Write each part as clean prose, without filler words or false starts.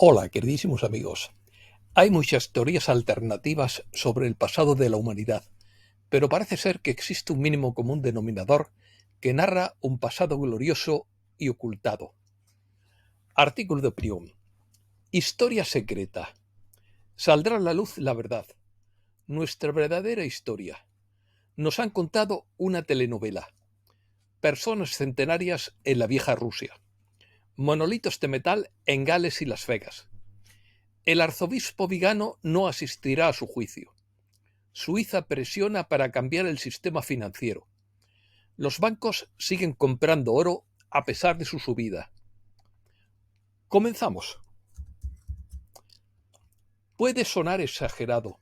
Hola, queridísimos amigos. Hay muchas teorías alternativas sobre el pasado de la humanidad, pero parece ser que existe un mínimo común denominador que narra un pasado glorioso y ocultado. Artículo de opinión. Historia secreta. Saldrá a la luz la verdad, nuestra verdadera historia. Nos han contado una telenovela. Personas centenarias en la vieja Rusia. Monolitos de metal en Gales y Las Vegas. El arzobispo Vigano no asistirá a su juicio. Suiza presiona para cambiar el sistema financiero. Los bancos siguen comprando oro a pesar de su subida. Comenzamos. Puede sonar exagerado,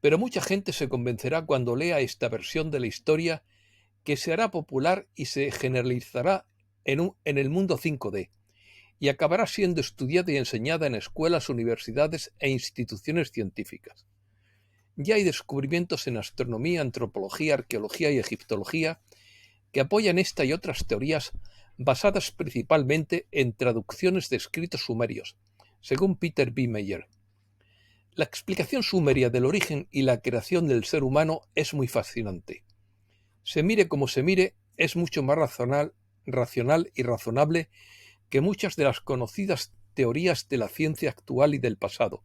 pero mucha gente se convencerá cuando lea esta versión de la historia que se hará popular y se generalizará en el mundo 5D y acabará siendo estudiada y enseñada en escuelas, universidades e instituciones científicas. Ya hay descubrimientos en astronomía, antropología, arqueología y egiptología que apoyan esta y otras teorías basadas principalmente en traducciones de escritos sumerios, según Peter B. Meyer. La explicación sumeria del origen y la creación del ser humano es muy fascinante. Se mire como se mire, es mucho más racional y razonable que muchas de las conocidas teorías de la ciencia actual y del pasado.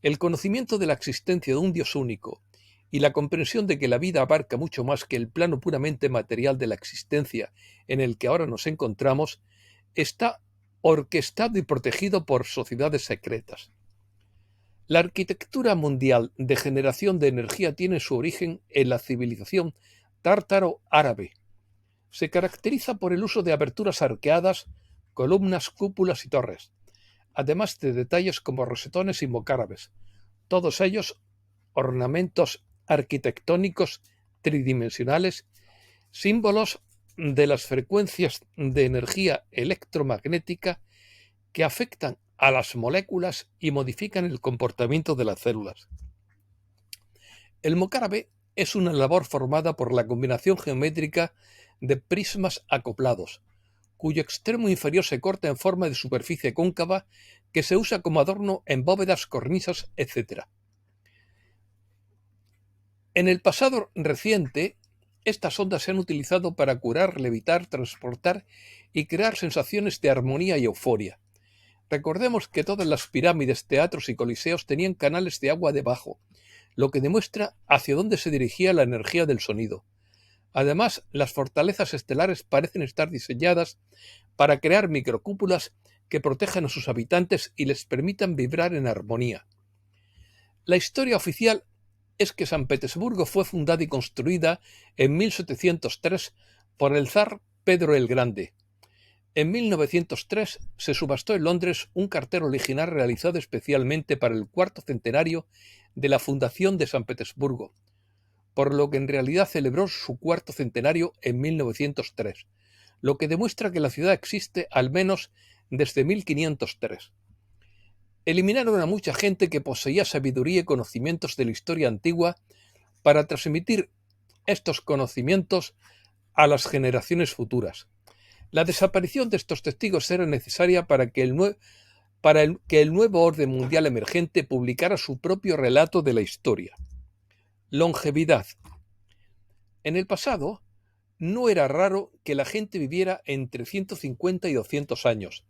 El conocimiento de la existencia de un Dios único y la comprensión de que la vida abarca mucho más que el plano puramente material de la existencia en el que ahora nos encontramos, está orquestado y protegido por sociedades secretas. La arquitectura mundial de generación de energía tiene su origen en la civilización tártaro-árabe. Se caracteriza por el uso de aberturas arqueadas, columnas, cúpulas y torres, además de detalles como rosetones y mocárabes, todos ellos ornamentos arquitectónicos tridimensionales, símbolos de las frecuencias de energía electromagnética que afectan a las moléculas y modifican el comportamiento de las células. El mocárabe es una labor formada por la combinación geométrica de prismas acoplados, cuyo extremo inferior se corta en forma de superficie cóncava que se usa como adorno en bóvedas, cornisas, etc. En el pasado reciente, estas ondas se han utilizado para curar, levitar, transportar y crear sensaciones de armonía y euforia. Recordemos que todas las pirámides, teatros y coliseos tenían canales de agua debajo, lo que demuestra hacia dónde se dirigía la energía del sonido. Además, las fortalezas estelares parecen estar diseñadas para crear microcúpulas que protejan a sus habitantes y les permitan vibrar en armonía. La historia oficial es que San Petersburgo fue fundada y construida en 1703 por el zar Pedro el Grande. En 1903 se subastó en Londres un cartel original realizado especialmente para el cuarto centenario de la fundación de San Petersburgo, por lo que en realidad celebró su cuarto centenario en 1903, lo que demuestra que la ciudad existe al menos desde 1503. Eliminaron a mucha gente que poseía sabiduría y conocimientos de la historia antigua para transmitir estos conocimientos a las generaciones futuras. La desaparición de estos testigos era necesaria para que el nuevo orden mundial emergente publicara su propio relato de la historia. Longevidad. En el pasado, no era raro que la gente viviera entre 150 y 200 años.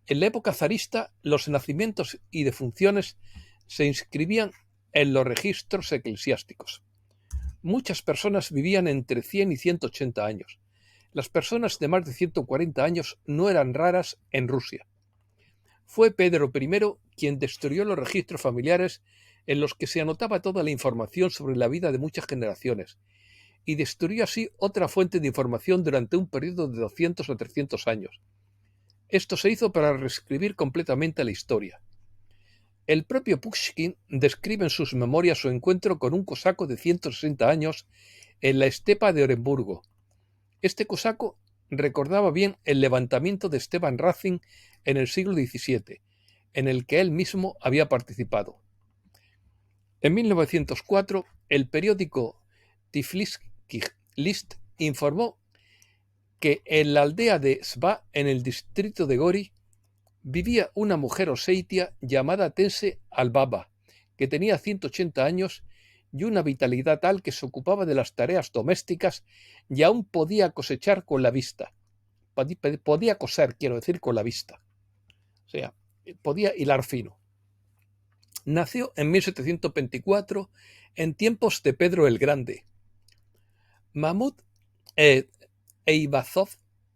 En la época zarista, los nacimientos y defunciones se inscribían en los registros eclesiásticos. Muchas personas vivían entre 100 y 180 años. Las personas de más de 140 años no eran raras en Rusia. Fue Pedro I quien destruyó los registros familiares en los que se anotaba toda la información sobre la vida de muchas generaciones, y destruyó así otra fuente de información durante un periodo de 200 a 300 años. Esto se hizo para reescribir completamente la historia. El propio Pushkin describe en sus memorias su encuentro con un cosaco de 160 años en la estepa de Oremburgo. Este cosaco recordaba bien el levantamiento de Esteban Razin en el siglo XVII, en el que él mismo había participado. En 1904, el periódico Tiflisky List informó que en la aldea de Sva, en el distrito de Gori, vivía una mujer oseitia llamada Tense Albaba, que tenía 180 años y una vitalidad tal que se ocupaba de las tareas domésticas y aún podía cosechar con la vista. Podía coser, quiero decir, con la vista. O sea, podía hilar fino. Nació en 1724, en tiempos de Pedro el Grande. Mahmud Eyvazov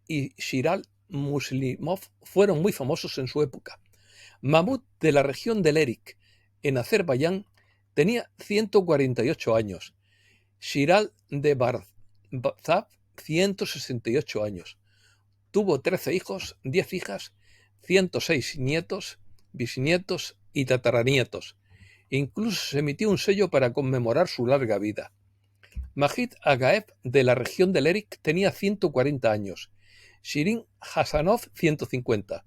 y Shiral Muslimov fueron muy famosos en su época. Mahmud, de la región del Erik, en Azerbaiyán, tenía 148 años. Shiral de Barzab, 168 años. Tuvo 13 hijos, 10 hijas, 106 nietos, bisnietos y tataranietos. Incluso se emitió un sello para conmemorar su larga vida. Majid Agaev, de la región del Erik, tenía 140 años. Shirin Hasanov, 150.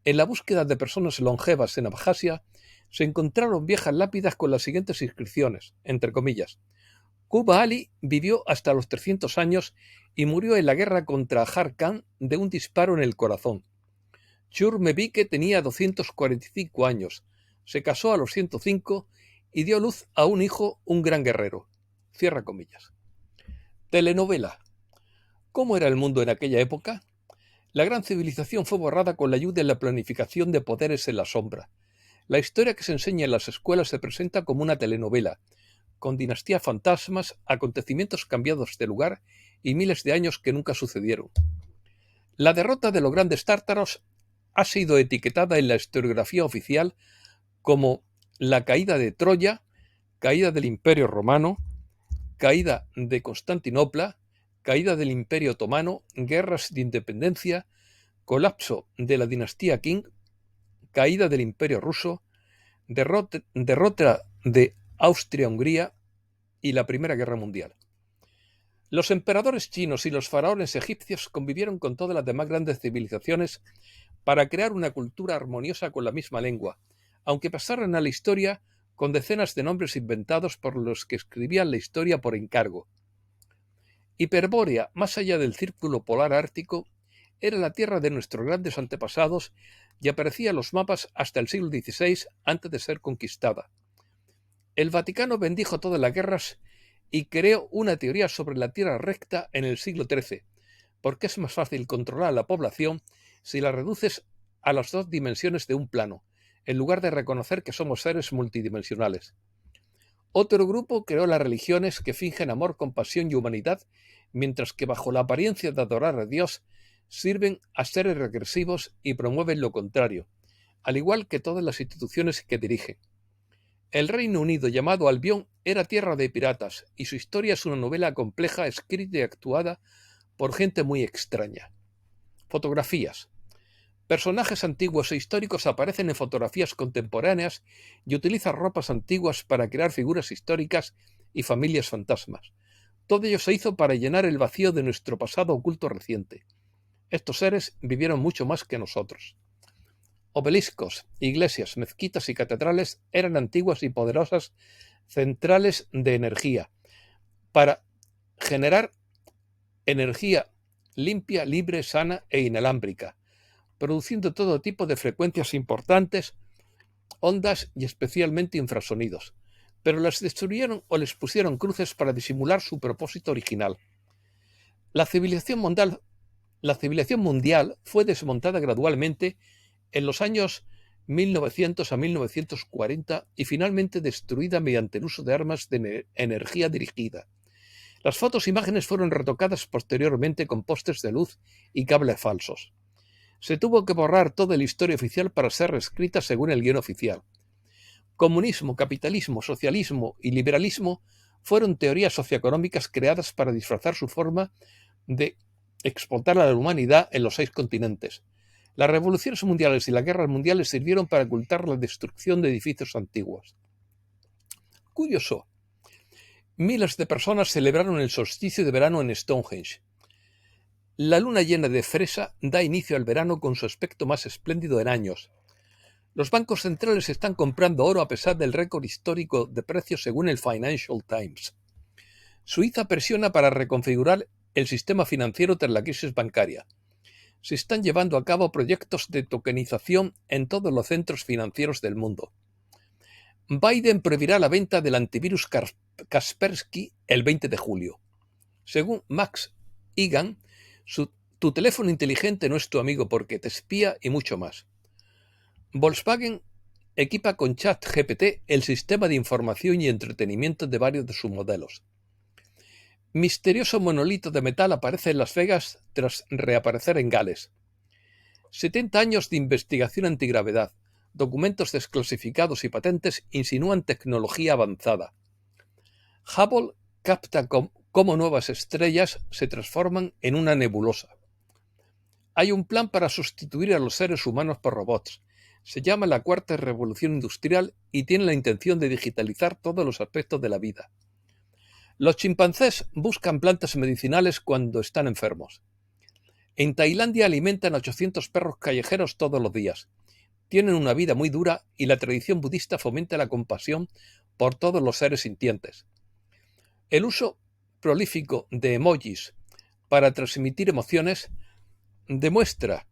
En la búsqueda de personas longevas en Abjasia, se encontraron viejas lápidas con las siguientes inscripciones, entre comillas. Quba Ali vivió hasta los 300 años y murió en la guerra contra Har Khan de un disparo en el corazón. Churmebike tenía 245 años, se casó a los 105 y dio luz a un hijo, un gran guerrero. Cierra comillas. Telenovela. ¿Cómo era el mundo en aquella época? La gran civilización fue borrada con la ayuda y la planificación de poderes en la sombra. La historia que se enseña en las escuelas se presenta como una telenovela, con dinastías fantasmas, acontecimientos cambiados de lugar y miles de años que nunca sucedieron. La derrota de los grandes tártaros ha sido etiquetada en la historiografía oficial como la caída de Troya, caída del Imperio Romano, caída de Constantinopla, caída del Imperio Otomano, guerras de independencia, colapso de la dinastía Qing, caída del Imperio Ruso, derrota de Austria-Hungría y la Primera Guerra Mundial. Los emperadores chinos y los faraones egipcios convivieron con todas las demás grandes civilizaciones para crear una cultura armoniosa con la misma lengua, aunque pasaran a la historia con decenas de nombres inventados por los que escribían la historia por encargo. Hiperbórea, más allá del círculo polar ártico, era la tierra de nuestros grandes antepasados y aparecía en los mapas hasta el siglo XVI antes de ser conquistada. El Vaticano bendijo todas las guerras y creó una teoría sobre la tierra recta en el siglo XIII, porque es más fácil controlar a la población si la reduces a las dos dimensiones de un plano, en lugar de reconocer que somos seres multidimensionales. Otro grupo creó las religiones que fingen amor, compasión y humanidad, mientras que bajo la apariencia de adorar a Dios, sirven a seres regresivos y promueven lo contrario, al igual que todas las instituciones que dirigen. El Reino Unido, llamado Albión, era tierra de piratas, y su historia es una novela compleja, escrita y actuada por gente muy extraña. Fotografías. Personajes antiguos e históricos aparecen en fotografías contemporáneas y utilizan ropas antiguas para crear figuras históricas y familias fantasmas. Todo ello se hizo para llenar el vacío de nuestro pasado oculto reciente. Estos seres vivieron mucho más que nosotros. Obeliscos, iglesias, mezquitas y catedrales eran antiguas y poderosas centrales de energía para generar energía limpia, libre, sana e inalámbrica, produciendo todo tipo de frecuencias importantes, ondas y especialmente infrasonidos, pero las destruyeron o les pusieron cruces para disimular su propósito original. La civilización mundial fue desmontada gradualmente en los años 1900 a 1940 y finalmente destruida mediante el uso de armas de energía dirigida. Las fotos e imágenes fueron retocadas posteriormente con postes de luz y cables falsos. Se tuvo que borrar toda la historia oficial para ser reescrita según el guión oficial. Comunismo, capitalismo, socialismo y liberalismo fueron teorías socioeconómicas creadas para disfrazar su forma de explotar a la humanidad en los 6 continentes. Las revoluciones mundiales y las guerras mundiales sirvieron para ocultar la destrucción de edificios antiguos. Curioso. Miles de personas celebraron el solsticio de verano en Stonehenge. La luna llena de Fresa da inicio al verano con su aspecto más espléndido en años. Los bancos centrales están comprando oro a pesar del récord histórico de precios según el Financial Times. Suiza presiona para reconfigurar el sistema financiero tras la crisis bancaria. Se están llevando a cabo proyectos de tokenización en todos los centros financieros del mundo. Biden prohibirá la venta del antivirus Kaspersky el 20 de julio. Según Max Igan, tu teléfono inteligente no es tu amigo porque te espía y mucho más. Volkswagen equipa con ChatGPT el sistema de información y entretenimiento de varios de sus modelos. Misterioso monolito de metal aparece en Las Vegas tras reaparecer en Gales. 70 años de investigación antigravedad, documentos desclasificados y patentes insinúan tecnología avanzada. Hubble capta cómo nuevas estrellas se transforman en una nebulosa. Hay un plan para sustituir a los seres humanos por robots. Se llama la Cuarta Revolución Industrial y tiene la intención de digitalizar todos los aspectos de la vida. Los chimpancés buscan plantas medicinales cuando están enfermos. En Tailandia alimentan a 800 perros callejeros todos los días. Tienen una vida muy dura y la tradición budista fomenta la compasión por todos los seres sintientes. El uso prolífico de emojis para transmitir emociones demuestra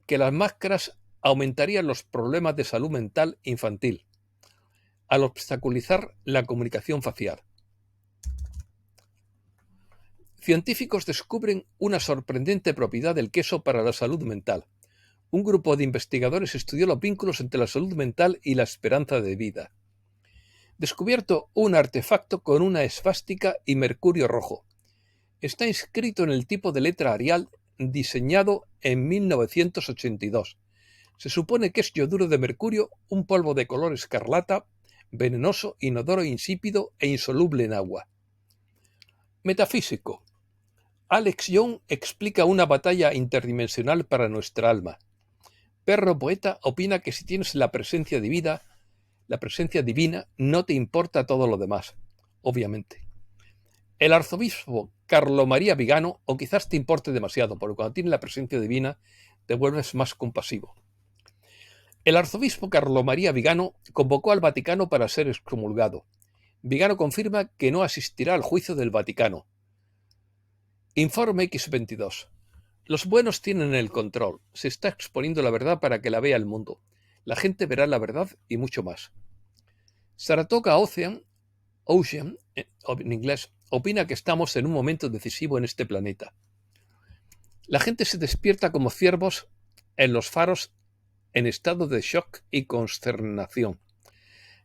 que las máscaras aumentarían los problemas de salud mental infantil al obstaculizar la comunicación facial. Científicos descubren una sorprendente propiedad del queso para la salud mental. Un grupo de investigadores estudió los vínculos entre la salud mental y la esperanza de vida. Descubierto un artefacto con una esvástica y mercurio rojo. Está inscrito en el tipo de letra Arial diseñado en 1982. Se supone que es yoduro de mercurio, un polvo de color escarlata, venenoso, inodoro, insípido e insoluble en agua. Metafísico. Alex Young explica una batalla interdimensional para nuestra alma. Perro Poeta opina que si tienes la presencia divina, no te importa todo lo demás, obviamente. El arzobispo Carlo María Vigano, o quizás te importe demasiado, porque cuando tienes la presencia divina te vuelves más compasivo. El arzobispo Carlo María Vigano convocó al Vaticano para ser excomulgado. Vigano confirma que no asistirá al juicio del Vaticano. Informe X22. Los buenos tienen el control. Se está exponiendo la verdad para que la vea el mundo. La gente verá la verdad y mucho más. Saratoga Ocean, en inglés, opina que estamos en un momento decisivo en este planeta. La gente se despierta como ciervos en los faros en estado de shock y consternación.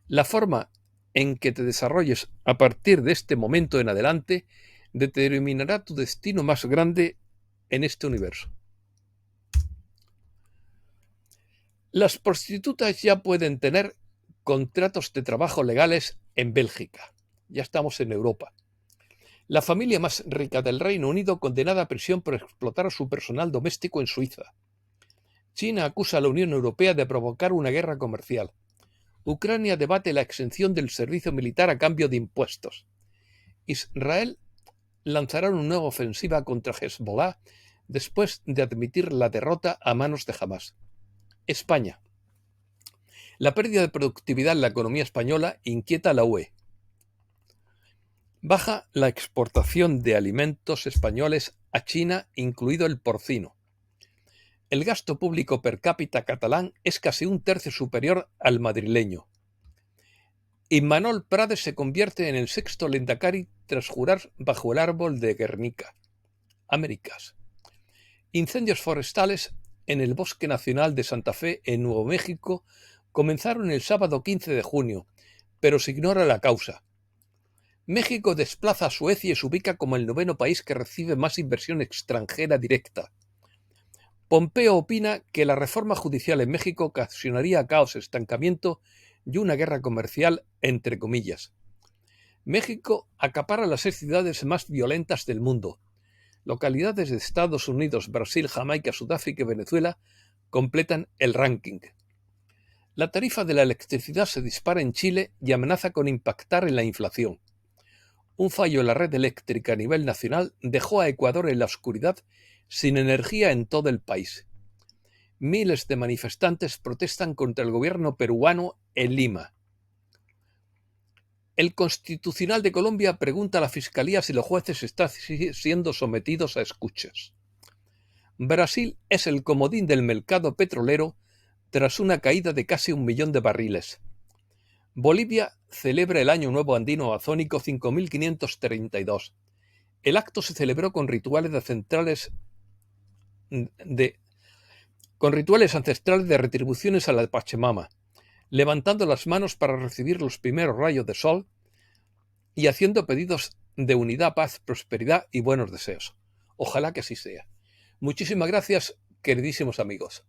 La forma en que te desarrolles a partir de este momento en adelante determinará tu destino más grande en este universo. Las prostitutas ya pueden tener contratos de trabajo legales en Bélgica. Ya estamos en Europa. La familia más rica del Reino Unido condenada a prisión por explotar a su personal doméstico en Suiza. China acusa a la Unión Europea de provocar una guerra comercial. Ucrania debate la exención del servicio militar a cambio de impuestos. Israel lanzará una nueva ofensiva contra Hezbollah después de admitir la derrota a manos de Hamás. España. La pérdida de productividad en la economía española inquieta a la UE. Baja la exportación de alimentos españoles a China, incluido el porcino. El gasto público per cápita catalán es casi un tercio superior al madrileño. Immanol Prades se convierte en el sexto lehendakari tras jurar bajo el árbol de Guernica. Américas. Incendios forestales en el Bosque Nacional de Santa Fe, en Nuevo México, comenzaron el sábado 15 de junio, pero se ignora la causa. México desplaza a Suecia y se ubica como el 9º país que recibe más inversión extranjera directa. Pompeo opina que la reforma judicial en México ocasionaría caos, estancamiento y una guerra comercial, entre comillas. México acapara las 6 ciudades más violentas del mundo. Localidades de Estados Unidos, Brasil, Jamaica, Sudáfrica y Venezuela completan el ranking. La tarifa de la electricidad se dispara en Chile y amenaza con impactar en la inflación. Un fallo en la red eléctrica a nivel nacional dejó a Ecuador en la oscuridad, sin energía en todo el país. Miles de manifestantes protestan contra el gobierno peruano en Lima. El Constitucional de Colombia pregunta a la Fiscalía si los jueces están siendo sometidos a escuchas. Brasil es el comodín del mercado petrolero tras una caída de casi 1 millón de barriles. Bolivia celebra el Año Nuevo Andino Amazónico 5532. El acto se celebró con rituales ancestrales de retribuciones a la Pachamama, levantando las manos para recibir los primeros rayos de sol y haciendo pedidos de unidad, paz, prosperidad y buenos deseos. Ojalá que así sea. Muchísimas gracias, queridísimos amigos.